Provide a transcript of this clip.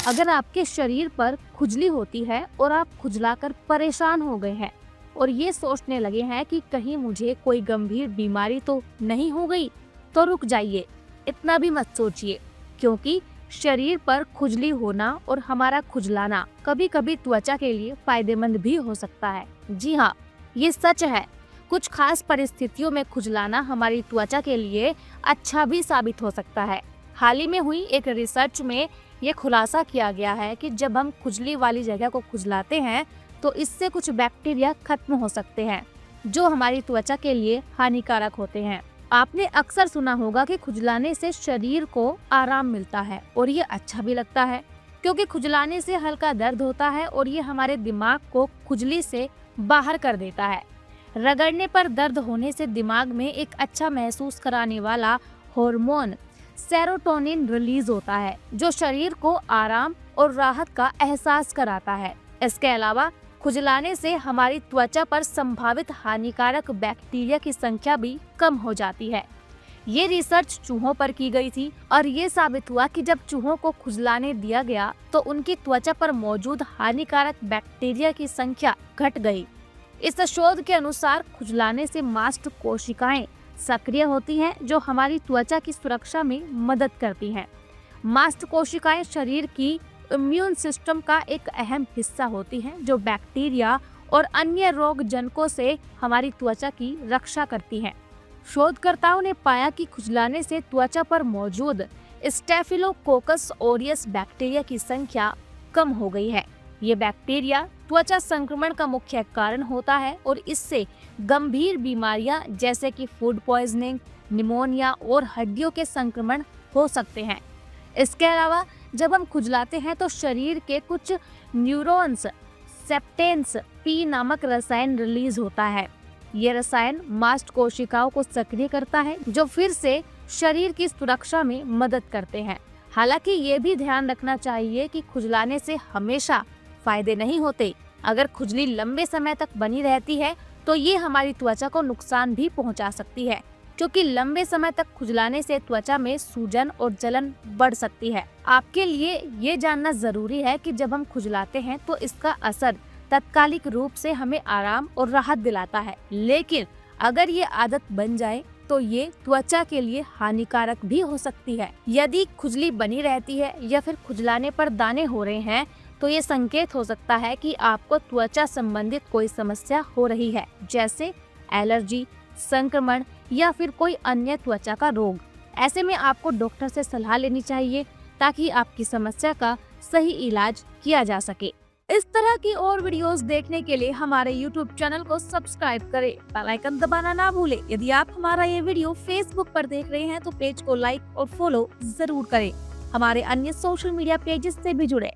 अगर आपके शरीर पर खुजली होती है और आप खुजलाकर परेशान हो गए हैं और ये सोचने लगे हैं कि कहीं मुझे कोई गंभीर बीमारी तो नहीं हो गई, तो रुक जाइए, इतना भी मत सोचिए, क्योंकि शरीर पर खुजली होना और हमारा खुजलाना कभी कभी त्वचा के लिए फायदेमंद भी हो सकता है। जी हाँ, ये सच है। कुछ खास परिस्थितियों में खुजलाना हमारी त्वचा के लिए अच्छा भी साबित हो सकता है। हाल ही में हुई एक रिसर्च में ये खुलासा किया गया है कि जब हम खुजली वाली जगह को खुजलाते हैं तो इससे कुछ बैक्टीरिया खत्म हो सकते हैं जो हमारी त्वचा के लिए हानिकारक होते हैं। आपने अक्सर सुना होगा कि खुजलाने से शरीर को आराम मिलता है और ये अच्छा भी लगता है, क्योंकि खुजलाने से हल्का दर्द होता है और ये हमारे दिमाग को खुजली से बाहर कर देता है। रगड़ने पर दर्द होने से दिमाग में एक अच्छा महसूस कराने वाला हार्मोन सेरोटोनिन रिलीज होता है, जो शरीर को आराम और राहत का एहसास कराता है। इसके अलावा खुजलाने से हमारी त्वचा पर संभावित हानिकारक बैक्टीरिया की संख्या भी कम हो जाती है। ये रिसर्च चूहों पर की गई थी और ये साबित हुआ कि जब चूहों को खुजलाने दिया गया तो उनकी त्वचा पर मौजूद हानिकारक बैक्टीरिया की संख्या घट गई। इस शोध के अनुसार खुजलाने से मास्ट कोशिकाएं सक्रिय होती हैं, जो हमारी त्वचा की सुरक्षा में मदद करती हैं। मास्ट कोशिकाएं शरीर की इम्यून सिस्टम का एक अहम हिस्सा होती हैं, जो बैक्टीरिया और अन्य रोगजनकों से हमारी त्वचा की रक्षा करती हैं। शोधकर्ताओं ने पाया कि खुजलाने से त्वचा पर मौजूद स्टेफिलोकोकस ऑरियस बैक्टीरिया की संख्या कम हो गई है। ये बैक्टीरिया त्वचा संक्रमण का मुख्य कारण होता है और इससे गंभीर बीमारियां जैसे कि फूड पॉइजनिंग, निमोनिया और हड्डियों के संक्रमण हो सकते हैं। इसके अलावा जब हम खुजलाते हैं तो शरीर के कुछ न्यूरॉन्स सेप्टेंस पी नामक रसायन रिलीज होता है। ये रसायन मास्ट कोशिकाओं को सक्रिय करता है, जो फिर से शरीर की सुरक्षा में मदद करते हैं। हालांकि ये भी ध्यान रखना चाहिए कि खुजलाने से हमेशा फायदे नहीं होते। अगर खुजली लंबे समय तक बनी रहती है तो ये हमारी त्वचा को नुकसान भी पहुंचा सकती है, क्योंकि लंबे समय तक खुजलाने से त्वचा में सूजन और जलन बढ़ सकती है। आपके लिए ये जानना जरूरी है कि जब हम खुजलाते हैं तो इसका असर तात्कालिक रूप से हमें आराम और राहत दिलाता है, लेकिन अगर ये आदत बन जाए तो ये त्वचा के लिए हानिकारक भी हो सकती है। यदि खुजली बनी रहती है या फिर खुजलाने पर दाने हो रहे हैं तो ये संकेत हो सकता है कि आपको त्वचा संबंधित कोई समस्या हो रही है, जैसे एलर्जी, संक्रमण या फिर कोई अन्य त्वचा का रोग। ऐसे में आपको डॉक्टर से सलाह लेनी चाहिए ताकि आपकी समस्या का सही इलाज किया जा सके। इस तरह की और वीडियोस देखने के लिए हमारे YouTube चैनल को सब्सक्राइब करें, बेल आइकन दबाना ना भूलें। यदि आप हमारा ये वीडियो Facebook पर देख रहे हैं तो पेज को लाइक और फॉलो जरूर करें। हमारे अन्य सोशल मीडिया पेजेस से भी जुड़े।